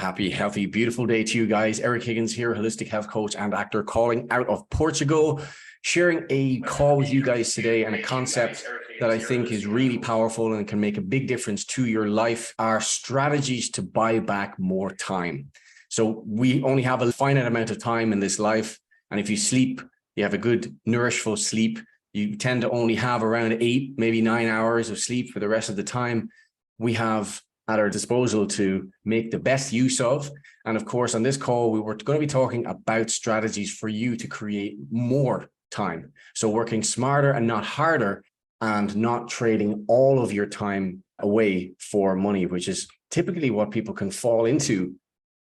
Happy, healthy, beautiful day to you guys. Eric Higgins here, holistic health coach and actor, calling out of Portugal, sharing a call with you guys today and a concept that I think is really powerful and can make a big difference to your life are strategies to buy back more time. So we only have a finite amount of time in this life. And if you sleep, you have a good, nourishful sleep. You tend to only have around 8, maybe 9 hours of sleep for the rest of the time we have at our disposal to make the best use of. And of course, on this call, we were going to be talking about strategies for you to create more time. So working smarter and not harder, and not trading all of your time away for money, which is typically what people can fall into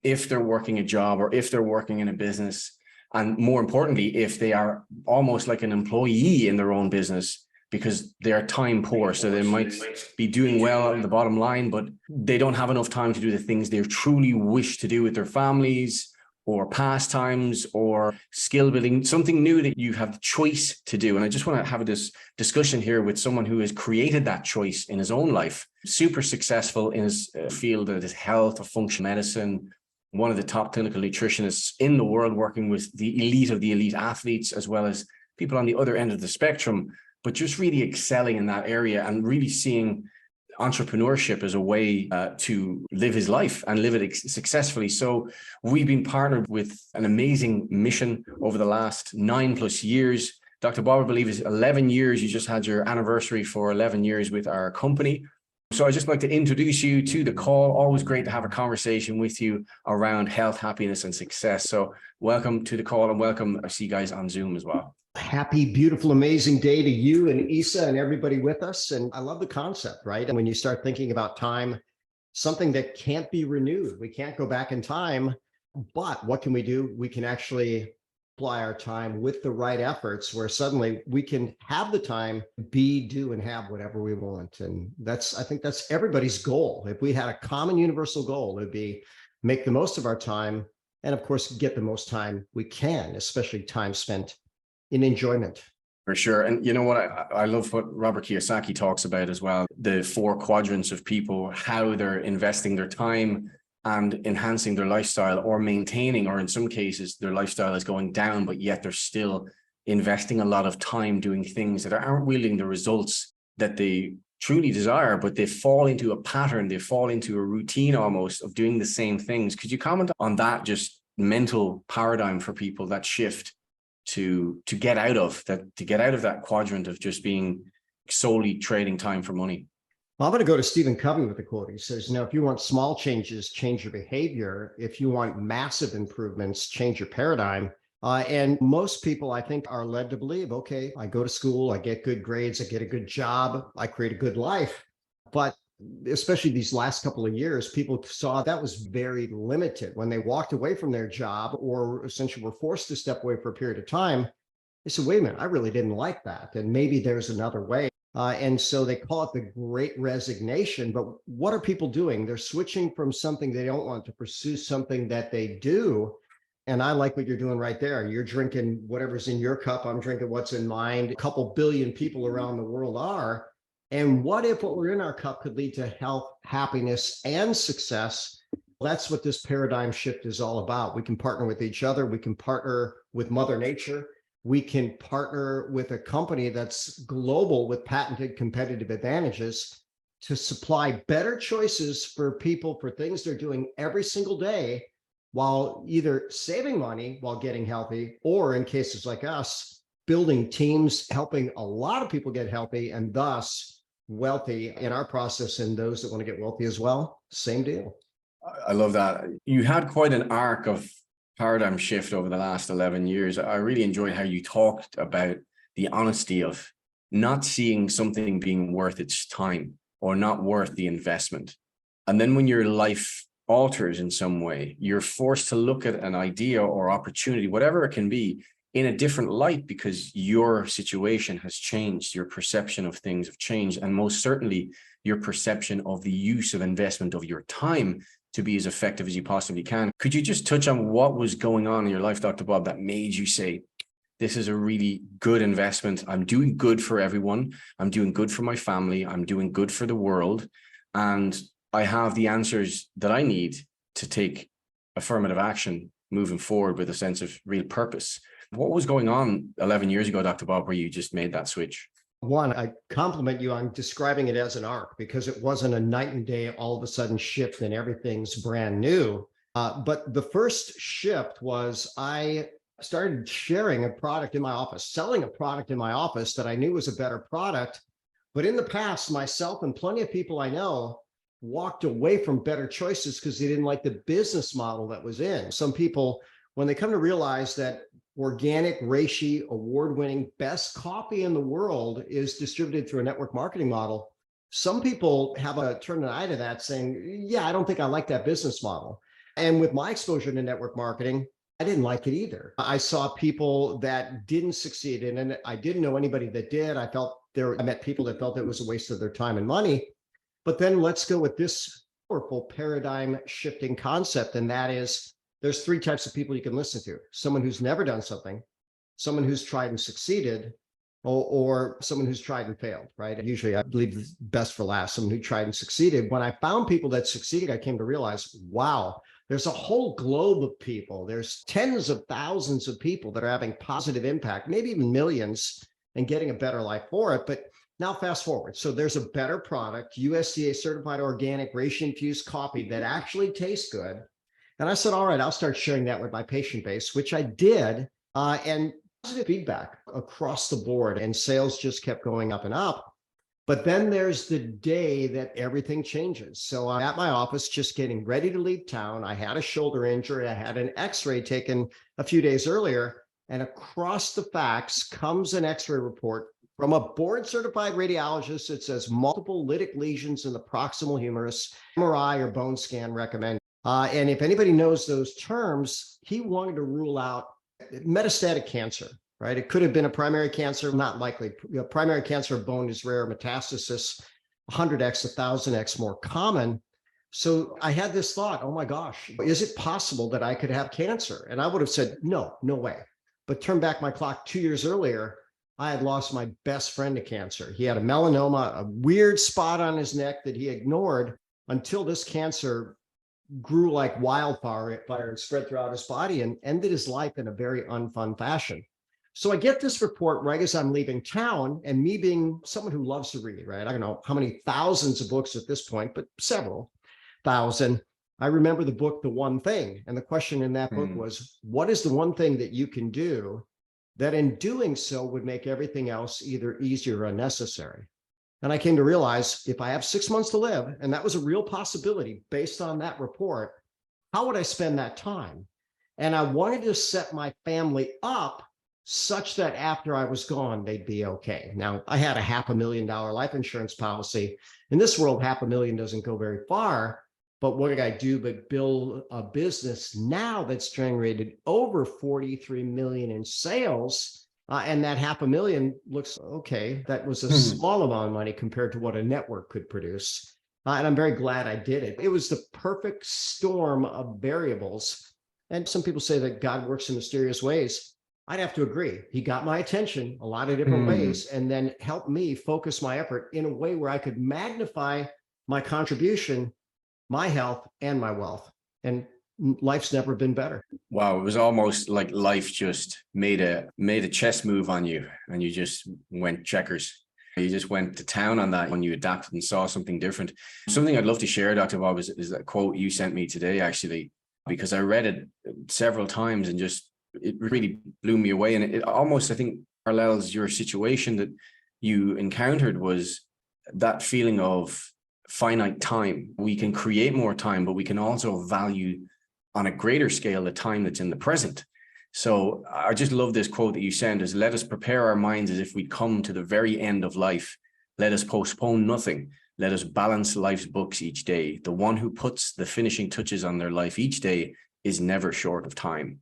if they're working a job or if they're working in a business. And more importantly, if they are almost like an employee in their own business, because they are time poor. So they might be doing well on the bottom line, but they don't have enough time to do the things they truly wish to do with their families or pastimes or skill building, something new that you have the choice to do. And I just want to have this discussion here with someone who has created that choice in his own life, super successful in his field that is health or functional medicine, one of the top clinical nutritionists in the world, working with the elite of the elite athletes, as well as people on the other end of the spectrum, but just really excelling in that area and really seeing entrepreneurship as a way to live his life and live it successfully. So we've been partnered with an amazing mission over the last 9+ years. Dr. Bob, I believe, is 11 years. You just had your anniversary for 11 years with our company. So I'd just like to introduce you to the call. Always great to have a conversation with you around health, happiness, and success. So welcome to the call, and welcome. I see you guys on Zoom as well. Happy, beautiful, amazing day to you and Isa and everybody with us. And I love the concept, right? And when you start thinking about time, something that can't be renewed, we can't go back in time, but what can we do? We can actually apply our time with the right efforts where suddenly we can have the time, be, do, and have whatever we want. And I think that's everybody's goal. If we had a common universal goal, it would be make the most of our time and of course, get the most time we can, especially time spent in enjoyment. For sure. And you know what, I love what Robert Kiyosaki talks about as well, the 4 quadrants of people, how they're investing their time and enhancing their lifestyle, or maintaining, or in some cases, their lifestyle is going down, but yet they're still investing a lot of time doing things that aren't yielding the results that they truly desire, but they fall into a pattern, they fall into a routine almost of doing the same things. Could you comment on that just mental paradigm for people, that shift to get out of that quadrant of just being solely trading time for money? Well, I'm going to go to Stephen Covey with a quote. He says, if you want small changes, change your behavior. If you want massive improvements, change your paradigm. And most people, I think, are led to believe, okay, I go to school, I get good grades, I get a good job, I create a good life. But especially these last couple of years, people saw that was very limited. When they walked away from their job or essentially were forced to step away for a period of time, they said, wait a minute, I really didn't like that. And maybe there's another way. And so they call it the great resignation. But what are people doing? They're switching from something they don't want to pursue something that they do. And I like what you're doing right there. You're drinking whatever's in your cup. I'm drinking what's in mine. A couple billion people around the world are. And what if what we're in our cup could lead to health, happiness, and success? Well, that's what this paradigm shift is all about. We can partner with each other. We can partner with Mother Nature. We can partner with a company that's global with patented competitive advantages to supply better choices for people for things they're doing every single day, while either saving money while getting healthy, or in cases like us, building teams, helping a lot of people get healthy and thus wealthy in our process, and those that want to get wealthy as well. Same deal. I love that. You had quite an arc of paradigm shift over the last 11 years. I really enjoyed how you talked about the honesty of not seeing something being worth its time or not worth the investment. And then when your life alters in some way, you're forced to look at an idea or opportunity, whatever it can be, in a different light because your situation has changed, your perception of things have changed, and most certainly your perception of the use of investment of your time to be as effective as you possibly can. Could you just touch on what was going on in your life, Dr. Bob, that made you say, this is a really good investment. I'm doing good for everyone. I'm doing good for my family. I'm doing good for the world. And I have the answers that I need to take affirmative action moving forward with a sense of real purpose. What was going on 11 years ago, Dr. Bob, where you just made that switch? One, I compliment you on describing it as an arc, because it wasn't a night and day, all of a sudden shift and everything's brand new. But the first shift was I started sharing a product in my office, selling a product in my office that I knew was a better product. But in the past, myself and plenty of people I know walked away from better choices because they didn't like the business model that was in. Some people, when they come to realize that organic, reishi, award-winning, best coffee in the world is distributed through a network marketing model, some people have a turn an eye to that saying, yeah, I don't think I like that business model. And with my exposure to network marketing, I didn't like it either. I saw people that didn't succeed in it. I didn't know anybody that did. I met people that felt it was a waste of their time and money. But then let's go with this powerful paradigm shifting concept. And that is, there's three types of people you can listen to: someone who's never done something, someone who's tried and succeeded, or someone who's tried and failed, right? Usually I believe best for last, someone who tried and succeeded. When I found people that succeeded, I came to realize, wow, there's a whole globe of people. There's tens of thousands of people that are having positive impact, maybe even millions, and getting a better life for it. But now fast forward. So there's a better product, USDA certified organic, reishi infused coffee that actually tastes good. And I said, all right, I'll start sharing that with my patient base, which I did. And positive feedback across the board, and sales just kept going up and up. But then there's the day that everything changes. So I'm at my office just getting ready to leave town. I had a shoulder injury. I had an x-ray taken a few days earlier. And across the fax comes an x-ray report from a board-certified radiologist that says multiple lytic lesions in the proximal humerus, MRI or bone scan recommended. And if anybody knows those terms, he wanted to rule out metastatic cancer. Right? It could have been a primary cancer, not likely. Primary cancer of bone is rare, metastasis 100x, 1000x more common. So I had this thought, oh my gosh, is it possible that I could have cancer? And I would have said, no, no way. But turn back my clock 2 years earlier, I had lost my best friend to cancer. He had a melanoma, a weird spot on his neck that he ignored until this cancer grew like wildfire and spread throughout his body and ended his life in a very unfun fashion. So I get this report right as I'm leaving town, and me being someone who loves to read, right? I don't know how many thousands of books at this point, but several thousand. I remember the book, The One Thing. And the question in that book was, what is the one thing that you can do that in doing so would make everything else either easier or unnecessary? And I came to realize, if I have 6 months to live, and that was a real possibility based on that report, how would I spend that time? And I wanted to set my family up such that after I was gone, they'd be okay. Now, I had a $500,000 life insurance policy. In this world, $500,000 doesn't go very far. But what did I do but build a business now that's generated over 43 million in sales? And that $500,000 looks okay. That was a small amount of money compared to what a network could produce. And I'm very glad I did it. It was the perfect storm of variables. And some people say that God works in mysterious ways. I'd have to agree. He got my attention a lot of different ways, and then helped me focus my effort in a way where I could magnify my contribution, my health, and my wealth. And life's never been better. Wow. It was almost like life just made a chess move on you, and you just went checkers. You just went to town on that when you adapted and saw something different. Something I'd love to share, Dr. Bob, is that quote you sent me today, actually, because I read it several times and just it really blew me away. And it almost, I think, parallels your situation that you encountered, was that feeling of finite time. We can create more time, but we can also value on a greater scale the time that's in the present. So I just love this quote that you sent, is let us prepare our minds as if we'd come to the very end of life. Let us postpone nothing. Let us balance life's books each day. The one who puts the finishing touches on their life each day is never short of time.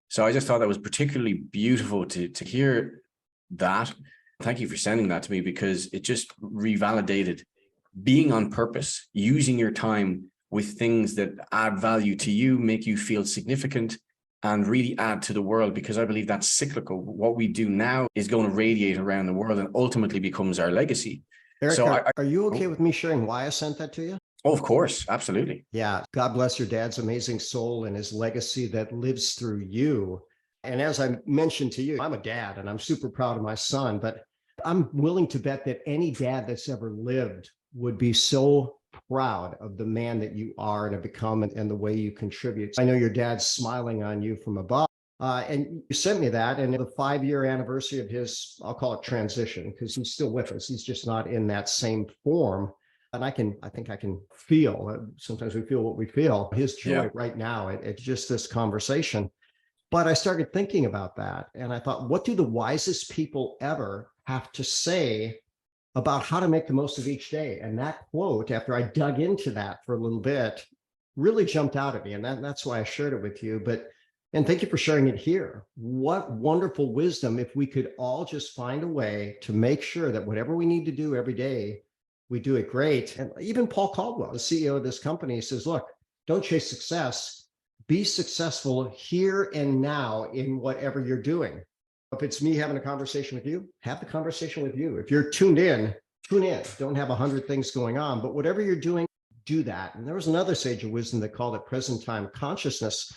So I just thought that was particularly beautiful to hear that. Thank you for sending that to me, because it just revalidated being on purpose, using your time with things that add value to you, make you feel significant, and really add to the world, because I believe that's cyclical. What we do now is going to radiate around the world and ultimately becomes our legacy. Eric, So are you okay with me sharing why I sent that to you? Oh, of course. Absolutely. Yeah. God bless your dad's amazing soul and his legacy that lives through you. And as I mentioned to you, I'm a dad and I'm super proud of my son, but I'm willing to bet that any dad that's ever lived would be so proud of the man that you are and have become and the way you contribute. I know your dad's smiling on you from above. And you sent me that, and the 5-year anniversary of his, I'll call it transition, because he's still with us. He's just not in that same form. And I think I can feel, sometimes we feel what we feel, his joy Yeah. right now at just this conversation. But I started thinking about that. And I thought, what do the wisest people ever have to say about how to make the most of each day? And that quote, after I dug into that for a little bit, really jumped out at me. And that's why I shared it with you. And thank you for sharing it here. What wonderful wisdom if we could all just find a way to make sure that whatever we need to do every day, we do it great. And even Paul Caldwell, the CEO of this company, says, look, don't chase success. Be successful here and now in whatever you're doing. If it's me having a conversation with you, have the conversation with you. If you're tuned in, tune in. Don't have 100 things going on, but whatever you're doing, do that. And there was another sage of wisdom that called it present time consciousness.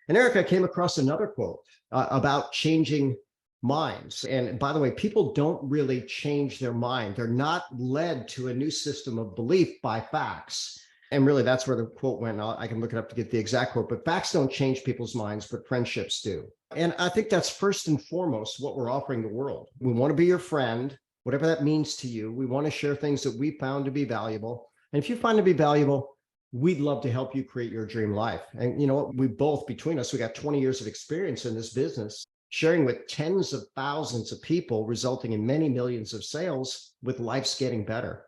And Eric, I came across another quote about changing minds. And by the way, people don't really change their mind. They're not led to a new system of belief by facts. And really, that's where the quote went. I can look it up to get the exact quote, but facts don't change people's minds, but friendships do. And I think that's first and foremost what we're offering the world. We want to be your friend, whatever that means to you. We want to share things that we found to be valuable. And if you find to be valuable, we'd love to help you create your dream life. And you know what? We both, between us, we got 20 years of experience in this business, sharing with tens of thousands of people, resulting in many millions of sales with life's getting better.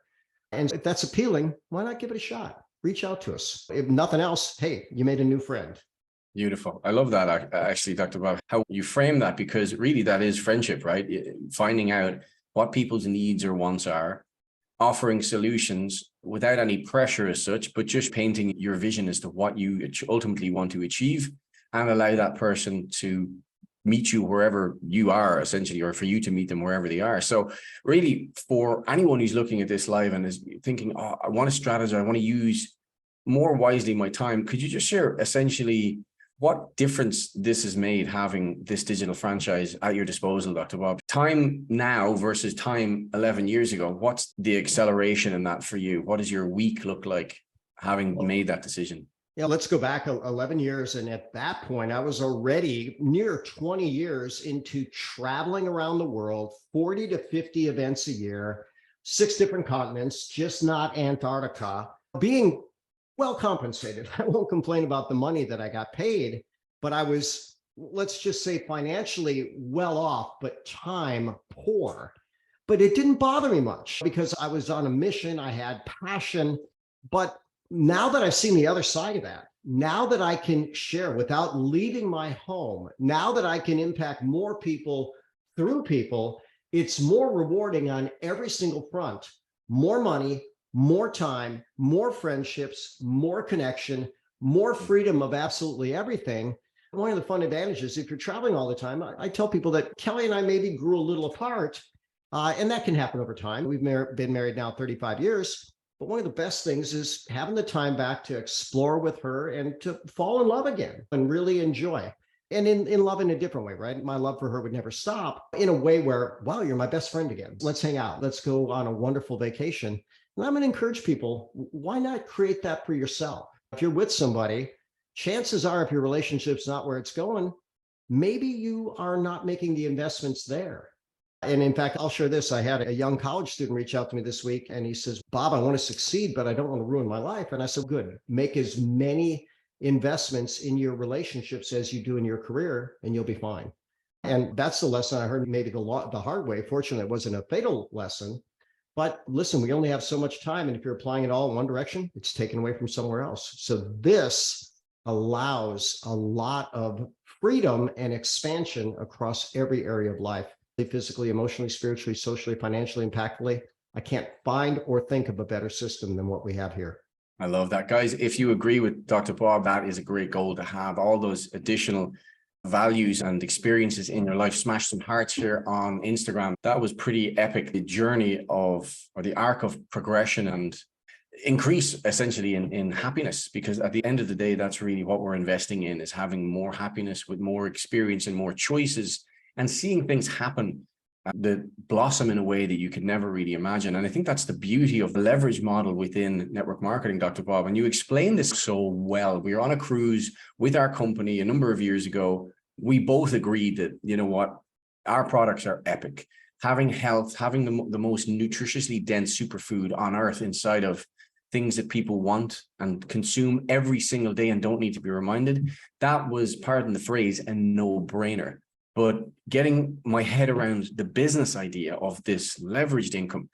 And if that's appealing, why not give it a shot? Reach out to us. If nothing else, hey, you made a new friend. Beautiful. I love that, actually, Dr. Bob, how you frame that, because really that is friendship, right? Finding out what people's needs or wants are, offering solutions without any pressure as such, but just painting your vision as to what you ultimately want to achieve, and allow that person to meet you wherever you are, essentially, or for you to meet them wherever they are. So really, for anyone who's looking at this live and is thinking, oh, I want to strategize, I want to use more wisely my time, could you just share essentially what difference this has made, having this digital franchise at your disposal, Dr. Bob? Time now versus time 11 years ago. What's the acceleration in that for you? What does your week look like having made that decision? Yeah, let's go back 11 years. And at that point, I was already near 20 years into traveling around the world, 40 to 50 events a year, 6 different continents, just not Antarctica, being well compensated. I won't complain about the money that I got paid, but I was, let's just say, financially well off, but time poor. But it didn't bother me much because I was on a mission. I had passion. But now that I've seen the other side of that, now that I can share without leaving my home, now that I can impact more people through people, it's more rewarding on every single front. More money, more time, more friendships, more connection, more freedom of absolutely everything. One of the fun advantages, if you're traveling all the time, I tell people that Kelly and I maybe grew a little apart, and that can happen over time. We've been married now 35 years. But one of the best things is having the time back to explore with her and to fall in love again and really enjoy. And in love in a different way, right? My love for her would never stop, in a way where, wow, you're my best friend again. Let's hang out. Let's go on a wonderful vacation. And I'm going to encourage people, why not create that for yourself? If you're with somebody, chances are, if your relationship's not where it's going, maybe you are not making the investments there. And in fact, I'll share this. I had a young college student reach out to me this week, and he says, Bob, I want to succeed, but I don't want to ruin my life. And I said, good, make as many investments in your relationships as you do in your career, and you'll be fine. And that's the lesson I heard, maybe the hard way. Fortunately, it wasn't a fatal lesson. But listen, we only have so much time. And if you're applying it all in one direction, it's taken away from somewhere else. So this allows a lot of freedom and expansion across every area of life. Physically, emotionally, spiritually, socially, financially, impactfully. I can't find or think of a better system than what we have here. I love that. Guys, if you agree with Dr. Bob, that is a great goal to have all those additional values and experiences in your life. Smash some hearts here on Instagram. That was pretty epic. The journey of, or the arc of progression and increase essentially in happiness, because at the end of the day, that's really what we're investing in, is having more happiness with more experience and more choices, and seeing things happen that blossom in a way that you could never really imagine. And I think that's the beauty of the leverage model within network marketing, Dr. Bob. And you explained this so well. We were on a cruise with our company a number of years ago. We both agreed that, you know what, our products are epic. Having health, having the most nutritiously dense superfood on earth inside of things that people want and consume every single day and don't need to be reminded, that was, pardon the phrase, a no-brainer. But getting my head around the business idea of this leveraged income,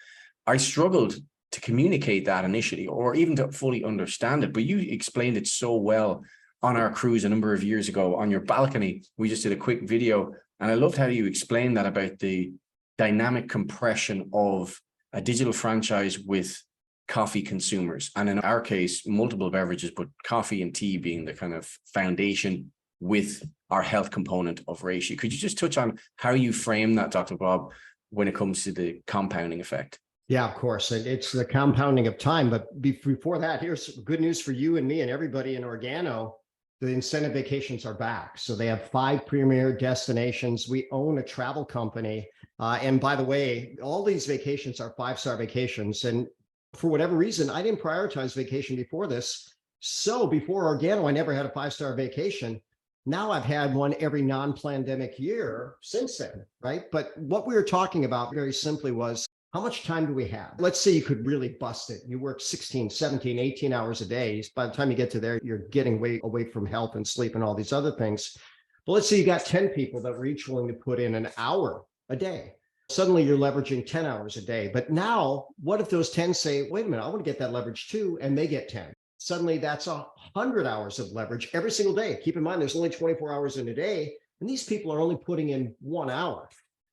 I struggled to communicate that initially, or even to fully understand it. But you explained it so well on our cruise a number of years ago on your balcony. We just did a quick video, and I loved how you explained that about the dynamic compression of a digital franchise with coffee consumers. And in our case, multiple beverages, but coffee and tea being the kind of foundation with our health component of ratio. Could you just touch on how you frame that, Dr. Bob, when it comes to the compounding effect? Yeah, of course. And it's the compounding of time. But before that, here's good news for you and me and everybody in Organo. The incentive vacations are back. So they have 5 premier destinations. We own a travel company. And by the way, all these vacations are 5-star vacations. And for whatever reason, I didn't prioritize vacation before this. So before Organo, I never had a 5-star vacation. Now I've had one every non-pandemic year since then, right? But what we were talking about very simply was, how much time do we have? Let's say you could really bust it. You work 16, 17, 18 hours a day. By the time you get to there, you're getting way away from health and sleep and all these other things. But let's say you got 10 people that were each willing to put in an hour a day. Suddenly you're leveraging 10 hours a day. But now, what if those 10 say, wait a minute, I want to get that leverage too, and they get 10? Suddenly that's 100 hours of leverage every single day. Keep in mind, there's only 24 hours in a day, and these people are only putting in 1 hour.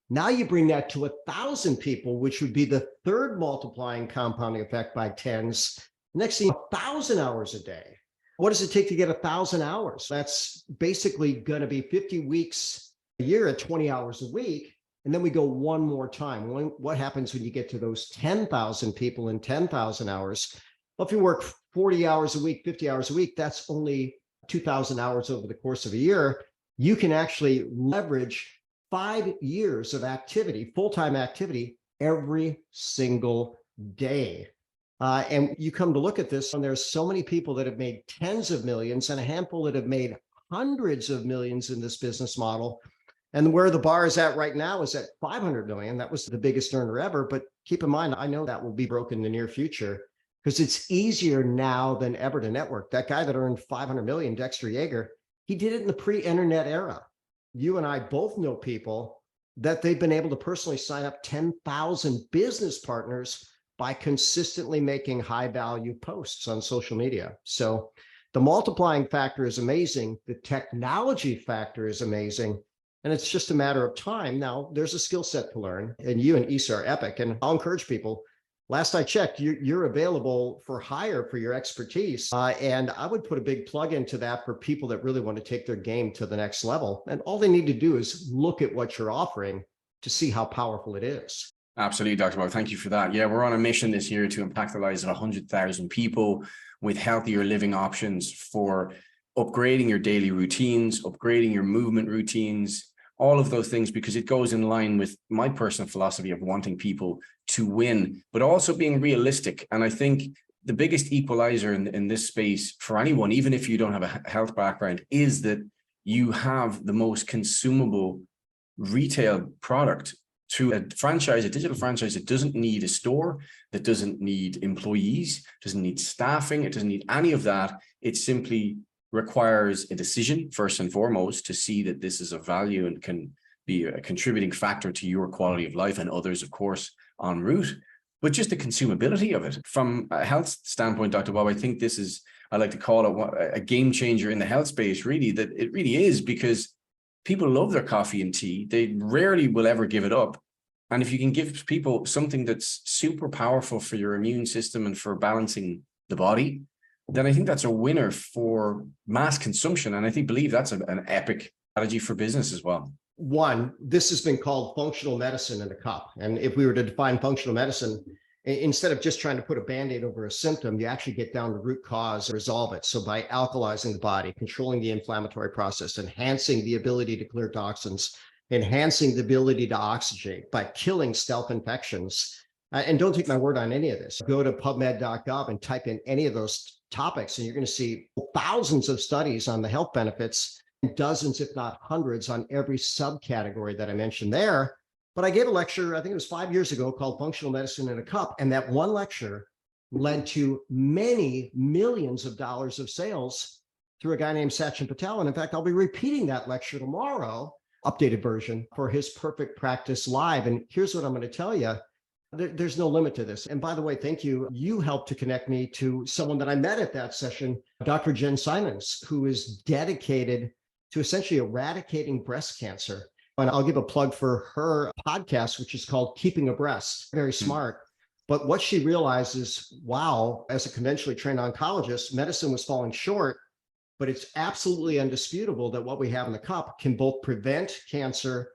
Now you bring that to 1,000 people, which would be the third multiplying compounding effect by tens. Next thing, 1,000 hours a day. What does it take to get 1,000 hours? That's basically going to be 50 weeks a year at 20 hours a week. And then we go one more time. What happens when you get to those 10,000 people in 10,000 hours? Well, if you work 40 hours a week, 50 hours a week, that's only 2,000 hours over the course of a year. You can actually leverage 5 years of activity, full-time activity, every single day. And you come to look at this, and there's so many people that have made tens of millions and a handful that have made hundreds of millions in this business model. And where the bar is at right now is at 500 million. That was the biggest earner ever. But keep in mind, I know that will be broken in the near future, because it's easier now than ever to network. That guy that earned 500 million, Dexter Yeager, he did it in the pre-internet era. You and I both know people that they've been able to personally sign up 10,000 business partners by consistently making high value posts on social media. So the multiplying factor is amazing. The technology factor is amazing. And it's just a matter of time. Now, there's a skill set to learn, and you and Issa are epic. And I'll encourage people, last I checked, you're available for hire for your expertise. And I would put a big plug into that for people that really want to take their game to the next level. And all they need to do is look at what you're offering to see how powerful it is. Absolutely, Dr. Bob. Thank you for that. Yeah, we're on a mission this year to impact the lives of 100,000 people with healthier living options for upgrading your daily routines, upgrading your movement routines, all of those things, because it goes in line with my personal philosophy of wanting people to win, but also being realistic. And I think the biggest equalizer in this space for anyone, even if you don't have a health background, is that you have the most consumable retail product through a franchise, a digital franchise that doesn't need a store, that doesn't need employees, doesn't need staffing, it doesn't need any of that. It simply requires a decision, first and foremost, to see that this is of value and can be a contributing factor to your quality of life and others, of course, en route. But just the consumability of it. From a health standpoint, Dr. Bob, I think this is, I like to call it a game changer in the health space, really, that it really is, because people love their coffee and tea. They rarely will ever give it up. And if you can give people something that's super powerful for your immune system and for balancing the body, then I think that's a winner for mass consumption. And I believe that's an epic strategy for business as well. One, this has been called functional medicine in a cup. And if we were to define functional medicine, Instead of just trying to put a Band-Aid over a symptom, you actually get down to root cause and resolve it. So by alkalizing the body, controlling the inflammatory process, enhancing the ability to clear toxins, enhancing the ability to oxygenate by killing stealth infections. And don't take my word on any of this. Go to pubmed.gov and type in any of those topics, and you're going to see thousands of studies on the health benefits, and dozens, if not hundreds, on every subcategory that I mentioned there. But I gave a lecture, I think it was 5 years ago, called Functional Medicine in a Cup. And that one lecture led to many millions of dollars of sales through a guy named Sachin Patel. And in fact, I'll be repeating that lecture tomorrow, updated version, for his Perfect Practice Live. And here's what I'm going to tell you. There's no limit to this. And by the way, thank you. You helped to connect me to someone that I met at that session, Dr. Jen Simons, who is dedicated to essentially eradicating breast cancer. And I'll give a plug for her podcast, which is called Keeping Abreast. Very smart. But what she realized is, wow, as a conventionally trained oncologist, medicine was falling short, but it's absolutely undisputable that what we have in the cup can both prevent cancer,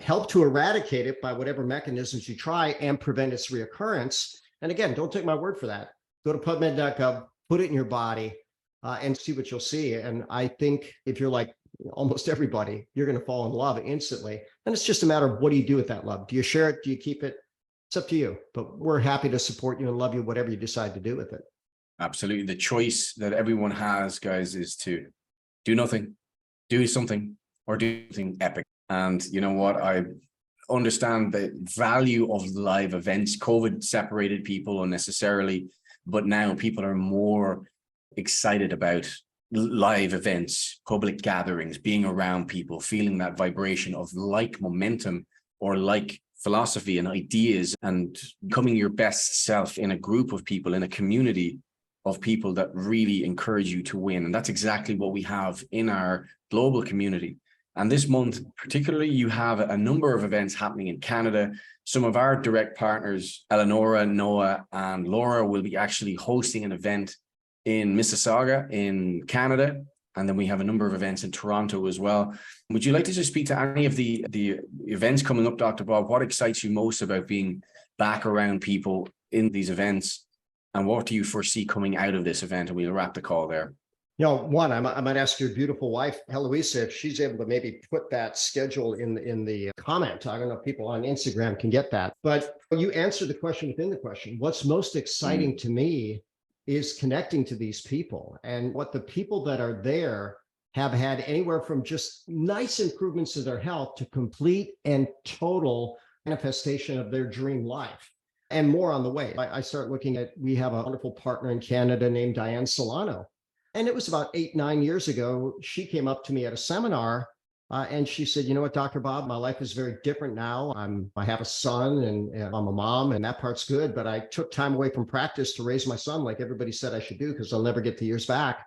help to eradicate it by whatever mechanisms you try, and prevent its reoccurrence. And again, don't take my word for that. Go to pubmed.gov, put it in your body, and see what you'll see. And I think if you're like almost everybody, you're going to fall in love instantly. And it's just a matter of what do you do with that love? Do you share it? Do you keep it? It's up to you. But we're happy to support you and love you, whatever you decide to do with it. Absolutely. The choice that everyone has, guys, is to do nothing, do something, or do something epic. And you know what? I understand the value of live events. COVID separated people unnecessarily, but now people are more excited about live events, public gatherings, being around people, feeling that vibration of like momentum or like philosophy and ideas, and becoming your best self in a group of people, in a community of people that really encourage you to win. And that's exactly what we have in our global community. And this month, particularly, you have a number of events happening in Canada. Some of our direct partners, Eleonora, Noah, and Laura, will be actually hosting an event in Mississauga in Canada. And then we have a number of events in Toronto as well. Would you like to just speak to any of the events coming up, Dr. Bob? What excites you most about being back around people in these events? And what do you foresee coming out of this event? And we'll wrap the call there. You know, one, I might ask your beautiful wife, Heloisa, if she's able to maybe put that schedule in the comment. I don't know if people on Instagram can get that. But you answered the question within the question. What's most exciting to me is connecting to these people, and what the people that are there have had anywhere from just nice improvements in their health to complete and total manifestation of their dream life, and more on the way. I start looking at, we have a wonderful partner in Canada named Diane Solano. And it was about 8-9 years ago, she came up to me at a seminar and she said, you know what, Dr. Bob, my life is very different now. I have a son and I'm a mom, and that part's good. But I took time away from practice to raise my son like everybody said I should do, because I'll never get the years back.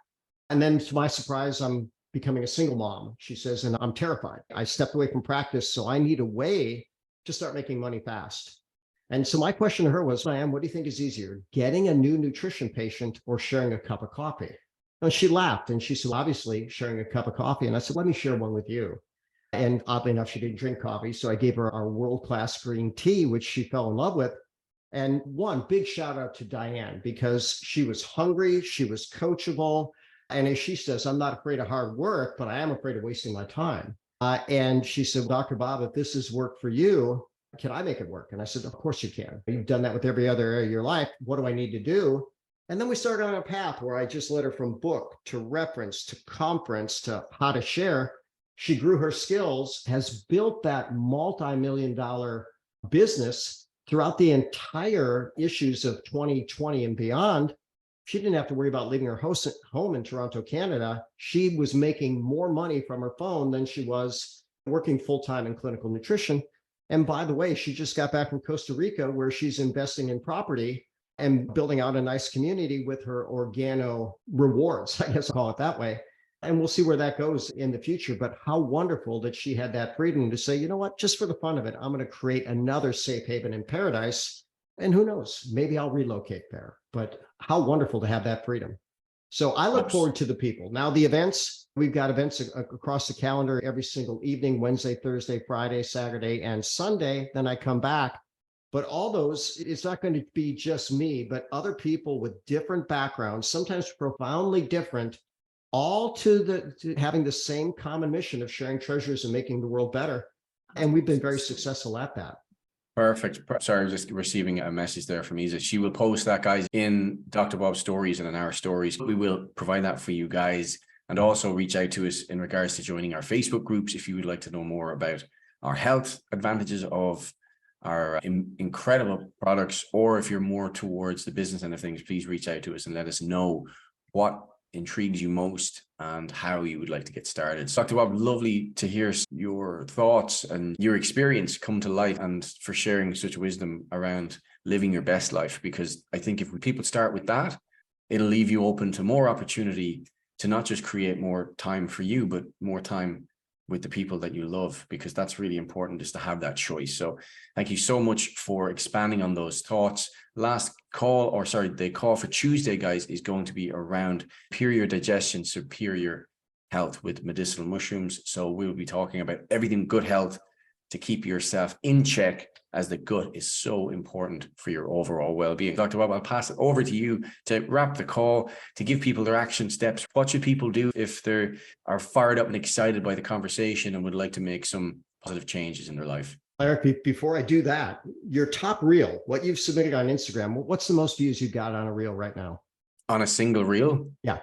And then to my surprise, I'm becoming a single mom, she says, and I'm terrified. I stepped away from practice, so I need a way to start making money fast. And so my question to her was, Diane, what do you think is easier, getting a new nutrition patient or sharing a cup of coffee? And she laughed and she said, well, obviously sharing a cup of coffee. And I said, let me share one with you. And oddly enough, she didn't drink coffee. So I gave her our world-class green tea, which she fell in love with. And one big shout out to Diane, because she was hungry, she was coachable. And as she says, I'm not afraid of hard work, but I am afraid of wasting my time. And she said, Dr. Bob, if this is work for you, can I make it work? And I said, of course you can. You've done that with every other area of your life. What do I need to do? And then we started on a path where I just led her from book to reference to conference to how to share. She grew her skills, has built that multi-million-dollar business throughout the entire issues of 2020 and beyond. She didn't have to worry about leaving her home in Toronto, Canada. She was making more money from her phone than she was working full-time in clinical nutrition. And by the way, she just got back from Costa Rica, where she's investing in property and building out a nice community with her organo rewards, I guess I'll call it that way. And we'll see where that goes in the future. But how wonderful that she had that freedom to say, you know what, just for the fun of it, I'm going to create another safe haven in paradise. And who knows, maybe I'll relocate there. But how wonderful to have that freedom. So I look forward to the people. Now, the events, we've got events across the calendar every single evening, Wednesday, Thursday, Friday, Saturday, and Sunday. Then I come back. But all those, it's not going to be just me, but other people with different backgrounds, sometimes profoundly different, all to having the same common mission of sharing treasures and making the world better. And we've been very successful at that. Perfect. Sorry, I was just receiving a message there from Isa. She will post that, guys, in Dr. Bob's stories and in our stories. We will provide that for you guys, and also reach out to us in regards to joining our Facebook groups if you would like to know more about our health advantages of our incredible products, or if you're more towards the business end of things, please reach out to us and let us know what intrigues you most and how you would like to get started. So Dr. Bob, lovely to hear your thoughts and your experience come to life, and for sharing such wisdom around living your best life, because I think if people start with that, it'll leave you open to more opportunity to not just create more time for you, but more time with the people that you love, because that's really important, just to have that choice. So thank you so much for expanding on those thoughts. Last call, or sorry, the call for Tuesday, guys, is going to be around superior digestion, superior health with medicinal mushrooms. So we'll be talking about everything good health to keep yourself in check, as the gut is so important for your overall well-being. Dr. Bob, I'll pass it over to you to wrap the call, to give people their action steps. What should people do if they are fired up and excited by the conversation and would like to make some positive changes in their life? Eric, before I do that, your top reel, what you've submitted on Instagram, what's the most views you've got on a reel right now? On a single reel? Yeah.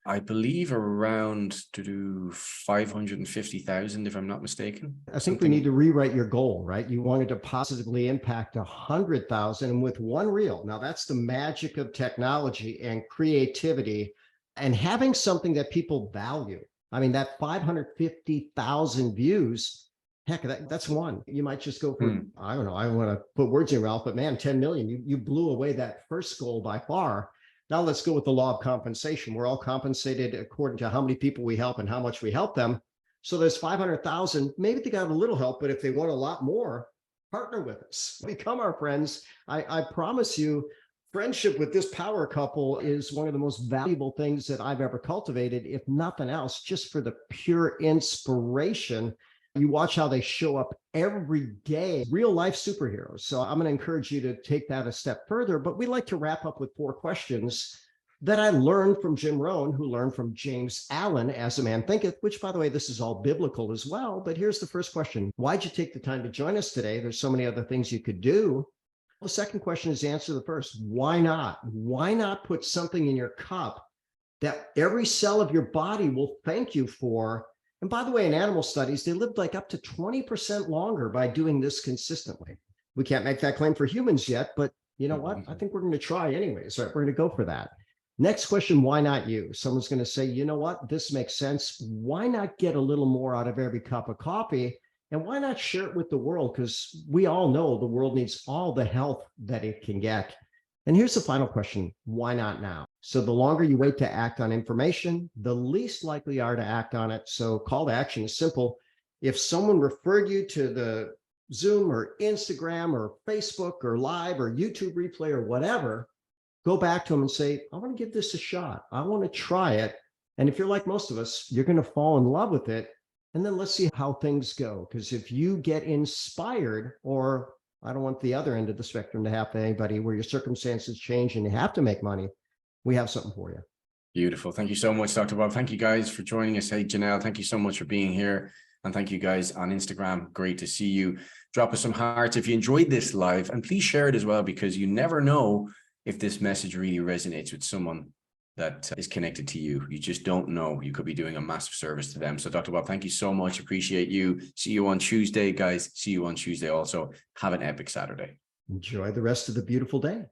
I believe around 550,000, if I'm not mistaken. I think we need to rewrite your goal, right? You wanted to positively impact 100,000, and with one reel. Now that's the magic of technology and creativity and having something that people value. I mean, that 550,000 views, heck, that's one. You might just go for, I don't know, I don't want to put words in your mouth, but man, 10 million, you blew away that first goal by far. Now let's go with the law of compensation. We're all compensated according to how many people we help and how much we help them. So there's 500,000. Maybe they got a little help, but if they want a lot more, partner with us. Become our friends. I promise you, friendship with this power couple is one of the most valuable things that I've ever cultivated, if nothing else, just for the pure inspiration. You watch how they show up every day, real life superheroes. So I'm going to encourage you to take that a step further. But we like to wrap up with 4 questions that I learned from Jim Rohn, who learned from James Allen, As a Man Thinketh, which, by the way, this is all biblical as well. But here's the first question. Why'd you take the time to join us today? There's so many other things you could do. The second question is answer the first. Why not? Why not put something in your cup that every cell of your body will thank you for? And by the way, in animal studies, they lived like up to 20% longer by doing this consistently. We can't make that claim for humans yet, but you know what? I think we're going to try anyways, right? We're going to go for that. Next question, why not you? Someone's going to say, you know what? This makes sense. Why not get a little more out of every cup of coffee? And why not share it with the world? Because we all know the world needs all the help that it can get. And here's the final question. Why not now? So the longer you wait to act on information, the least likely you are to act on it. So call to action is simple. If someone referred you to the Zoom or Instagram or Facebook or live or YouTube replay or whatever, go back to them and say, I want to give this a shot. I want to try it. And if you're like most of us, you're going to fall in love with it. And then let's see how things go. Because if you get inspired, or I don't want the other end of the spectrum to happen to anybody, where your circumstances change and you have to make money, we have something for you. Beautiful. Thank you so much, Dr. Bob. Thank you guys for joining us. Hey, Janelle, thank you so much for being here. And thank you guys on Instagram. Great to see you. Drop us some hearts if you enjoyed this live, and please share it as well, because you never know if this message really resonates with someone that is connected to you. You just don't know. You could be doing a massive service to them. So Dr. Bob, thank you so much. Appreciate you. See you on Tuesday, guys. See you on Tuesday also. Have an epic Saturday. Enjoy the rest of the beautiful day.